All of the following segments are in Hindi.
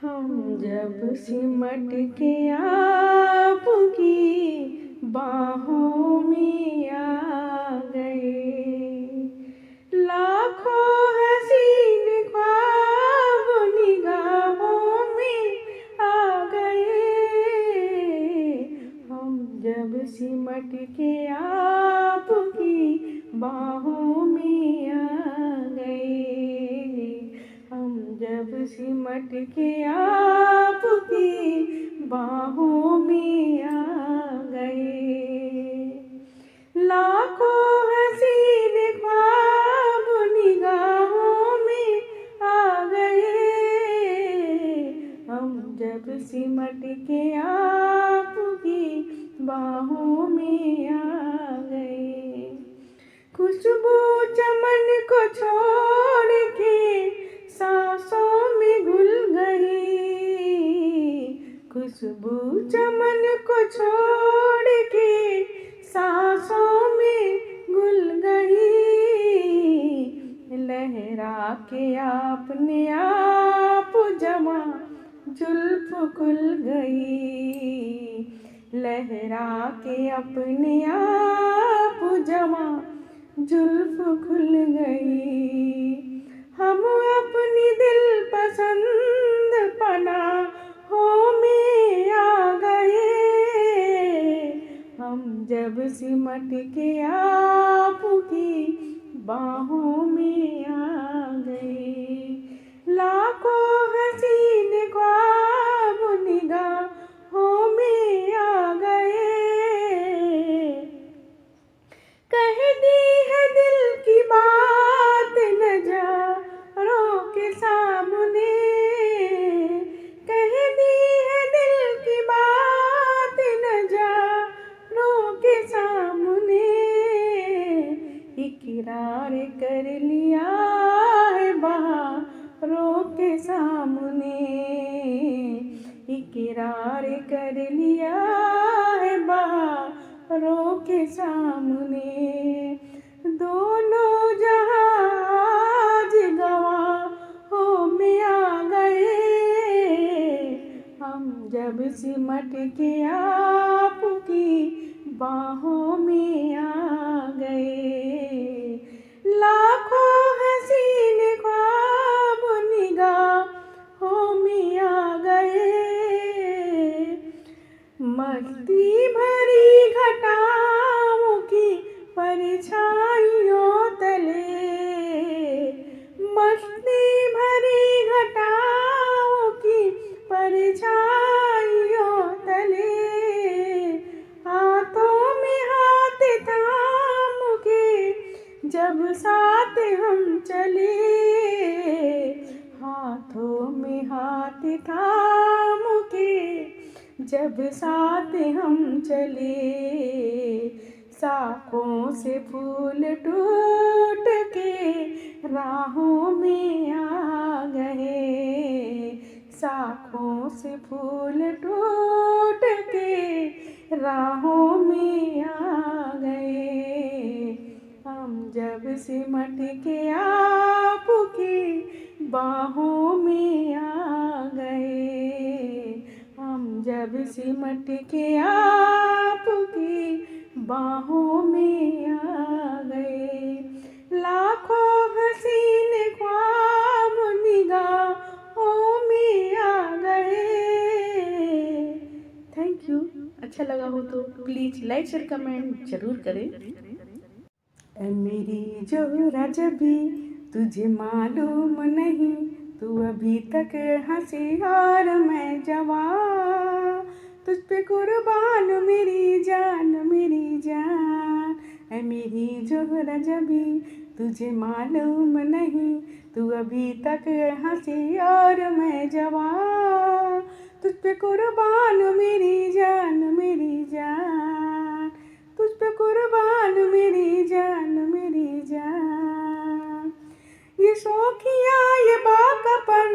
हम जब सिमट के आपकी बाहों में आ गए, लाखों हसीन ख्वाब निगाहों में आ गए। हम जब सिमट के आपकी बाहों में आ गए, हम जब सिमट के आपकी बाहों में आ गए, लाखों हसीन ख्वाब निगाहों में आ गए। हम जब सिमट के आपकी बाहों में आ गए, खुशबू चमन को छोड़ के सांसों में घुल गई, खुशबू चमन को छोड़ के सांसों में घुल गई। लहरा के आपने आप जमा जुल्फ खुल गई, लहरा के अपने आप जमा जुल्फ खुल गई। हम अपनी दिल पसंद पनाहों में आ गए, हम जब सिमट के आपकी बाहों में आ गए, लाखों हसीन ख्वाब निगाहों में आ गए। कह दी है दिल की बात नज़ारों के सामने, कह दी है दिल की बात नज़ारों के सामने, इकरार कर लिया है बहारों के सामने, इकरार कर लिया है बहारों के सामने। दोनों जहाज गवाहों में आ गए, हम जब सिमट के आपकी बाहों में आ गए, लाखों हसीन ख्वाब निगाहों में आ गए। मस्ती भरी घटाओं की परछाइयों तले, मस्ती भरी घटाओं की परछाइयों तले, हाथों में हाथ थाम के जब साथ हम चले, हाथों में हाथ थाम के जब साथ हम चले, साखों से फूल टूट के राहों में आ गए, साखों से फूल टूट के राहों में आ गए। हम जब सिमट के आपकी बाहों में आ गए, हम जब सिमट के आपकी बाहों में आ गए, लाखों हसीन ख्वाब निगाहों में आ गए। Thank you. अच्छा लगा हो तो प्लीज़ लाइक शेयर कमेंट ज़रूर करें। ऐ मेरी जोरा जबी तुझे मालूम नहीं, तू अभी तक हंसी और मैं जवान, तुझ पे कुर्बान मेरी जान मेरी जान। ऐ मेरी जोरा जबी तुझे मालूम नहीं, तू अभी तक हंसी और मैं जवान, तुझ पे कुर्बान मेरी जान मेरी जान, तुझ पे कुर्बान मेरी जान मेरी जान। ये शौकिया ये बाकापन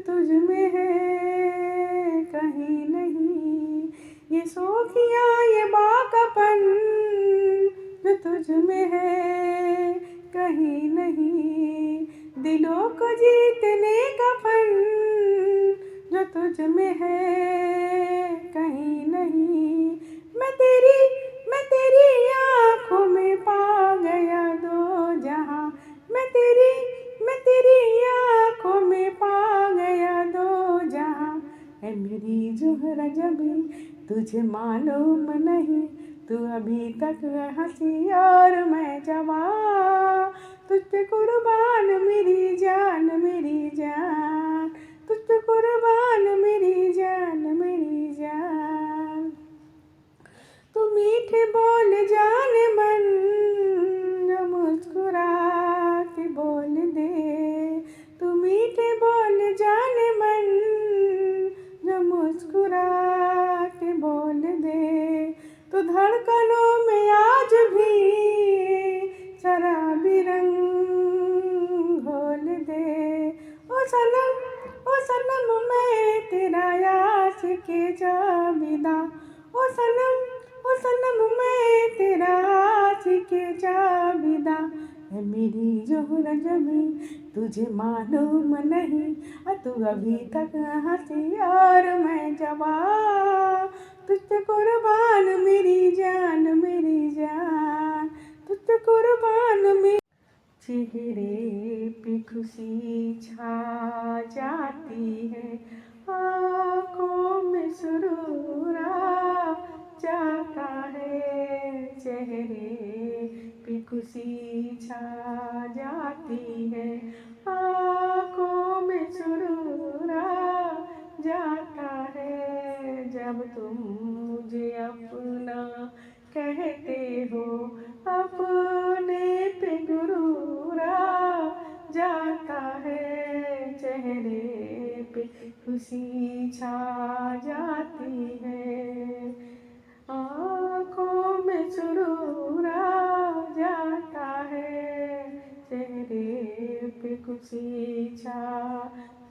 तुझ में है कहीं नहीं, ये शौकिया ये बाकापन जो तुझ में है कहीं नहीं, दिलों को जीतने का फन तुझ में है कहीं नहीं। मैं तेरी आँखों में पा गया दो जहां। मैं तेरी आँखों में पा गया दो जहां। है मेरी ज़ोहरा जबी तुझे मालूम नहीं। तू अभी तक हंसी और मैं जवां। तुझ पे कुर्बान मेरी जान मेरी जान। तुझ पे कुर्बान मेरी जान मेरी जान। तू मीठे बोल जान मन जो मुस्कुरा के बोल दे। तू मीठे बोल जान मन जो मुस्कुरा के बोल दे। तो धड़कनों में आज भी शराबी रंग घोल दे। ओ सनम मैं तेरा आशिक़ जाविदा। ओ सनम मैं तेरा आशिक़ जाविदा। है मेरी ज़ोहरा जबी तुझे मालूम नहीं। तू अभी तक हंसी और मैं जवां। तुझ पे कुर्बान मेरी जान मेरी जान। तुझ पे कुर्बान मेरी। चेहरे पे खुशी छा जाती है। आँखों में सुरूर आ जाता है। चेहरे पे खुशी छा जाती है। आँखों में सुरूर आ जाता है। जब तुम मुझे अपना कहते हो। अपने पे गुरूर आ जाता है। चेहरे पे खुशी छा जाती है। आँखों में सुरूर आ जाता है। चेहरे पे खुशी छा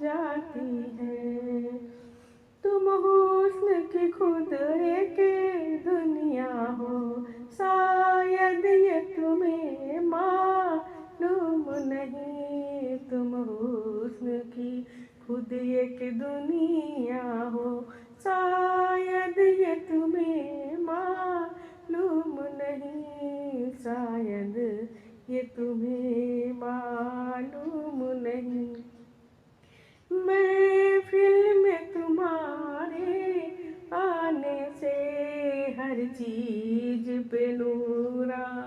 जाती है। तुम हुस्न की खुद एक दुनिया हो। शायद ये तुम्हें मालूम नहीं। तुम हुस्न की खुद एक दुनिया हो। शायद ये तुम्हें मालूम नहीं। शायद ये तुम्हें मालूम नहीं। महफिल में तुम्हारे आने से हर चीज पे नूर आ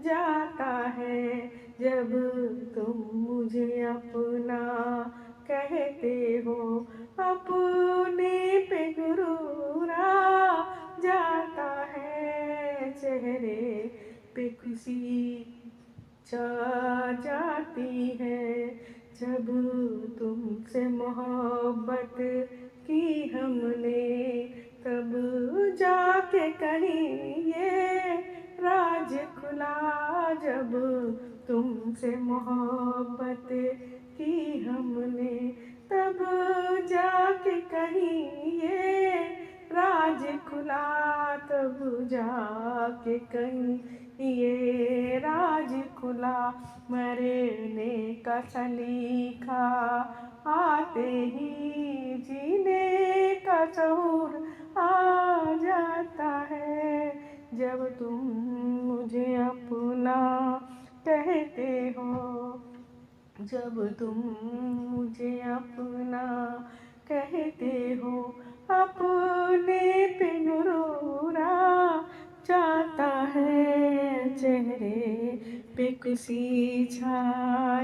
जाता है। जब तुम मुझे अपना कहते हो। अपने पे गुरूर आ जाता है। चेहरे पे खुशी छा जाती है। जब तुमसे मोहब्बत की हमने तब जाके कहीं ये राज खुला। जब तुमसे मोहब्बत की हमने तब जाके कहीं ये राज खुला। तब जाके कहीं ये राज खुला। मरने का सलीका आते ही जीने का शऊर आ जाता है। जब तुम मुझे अपना कहते हो। जब तुम मुझे अपना कहते हो। अपने पे गुरूर आ जाता है। चेहरे पे खुशी छा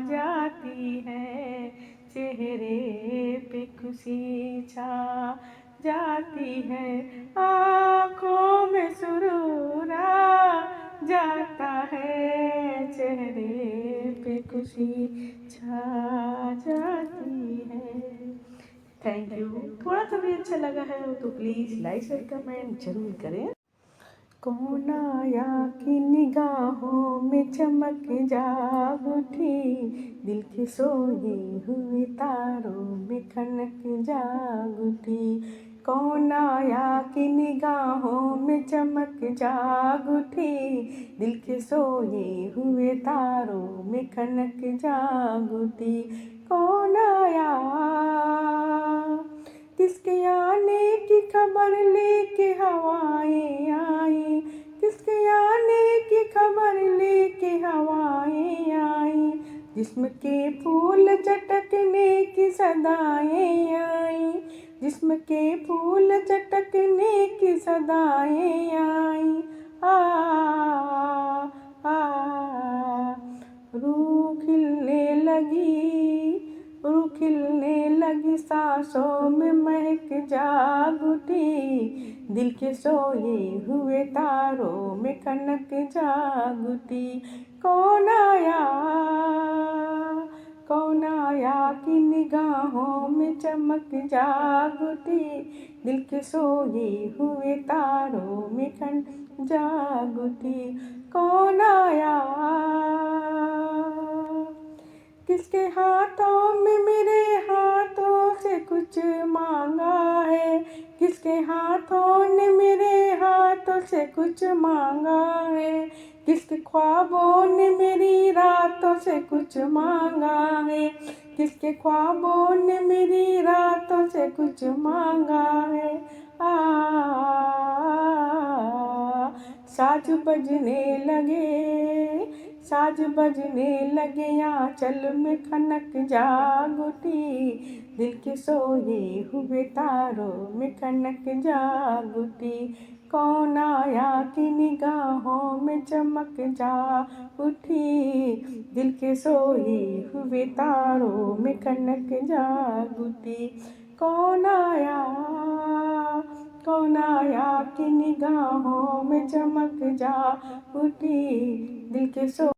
जाती है। चेहरे पे खुशी छा जाती है। आँखों में सुरूर आ जाता है। चेहरे पे खुशी छा जाती है। Thank you. थोड़ा सा भी अच्छा लगा है तो प्लीज़ लाइक शेयर कमेंट जरूर करें। कौन आया कि निगाहों में चमक जाग उठी। दिल के सोए हुए तारों में खनक जाग उठी। कौन आया कि निगाहों में चमक जाग उठी। दिल के सोए हुए तारों में खनक जाग उठी। कौन आया कि किसके आने की खबर लेके हवाएं आई, किसके आने की खबर लेके हवाएं आई, जिस्म के फूल चटकने की सदाएं आई, जिस्म के फूल चटकने की सदाएं आई। रूह खिलने लगी, रूह खिलने लगी, सांसों में महक जाग उठी, दिल के सोए हुए तारों में कनक जाग उठी। कौन आया, कौन आया कि निगाहों में चमक जाग उठी, दिल के सोए हुए तारों में कनक जाग उठी। कौन आया, किसके हाथों में मेरे हाथों से कुछ मांगा है, किसके हाथों ने मेरे हाथों से कुछ मांगा है, किसके ख्वाबों ने मेरी रातों से कुछ मांगा है, किसके ख्वाबों ने मेरी रातों से कुछ मांगा है। साज बजने लगे, साज बजने लगे, आंचल में खनक जाग उठी, दिल के सोए हुए तारों में कनक जाग उठी। कौन आया कि निगाहों में चमक जाग उठी, दिल के सोए हुए तारों में कनक जाग उठी। कौन आया, कौन आया कि निगाहों में चमक जाग उठी, दिल के सो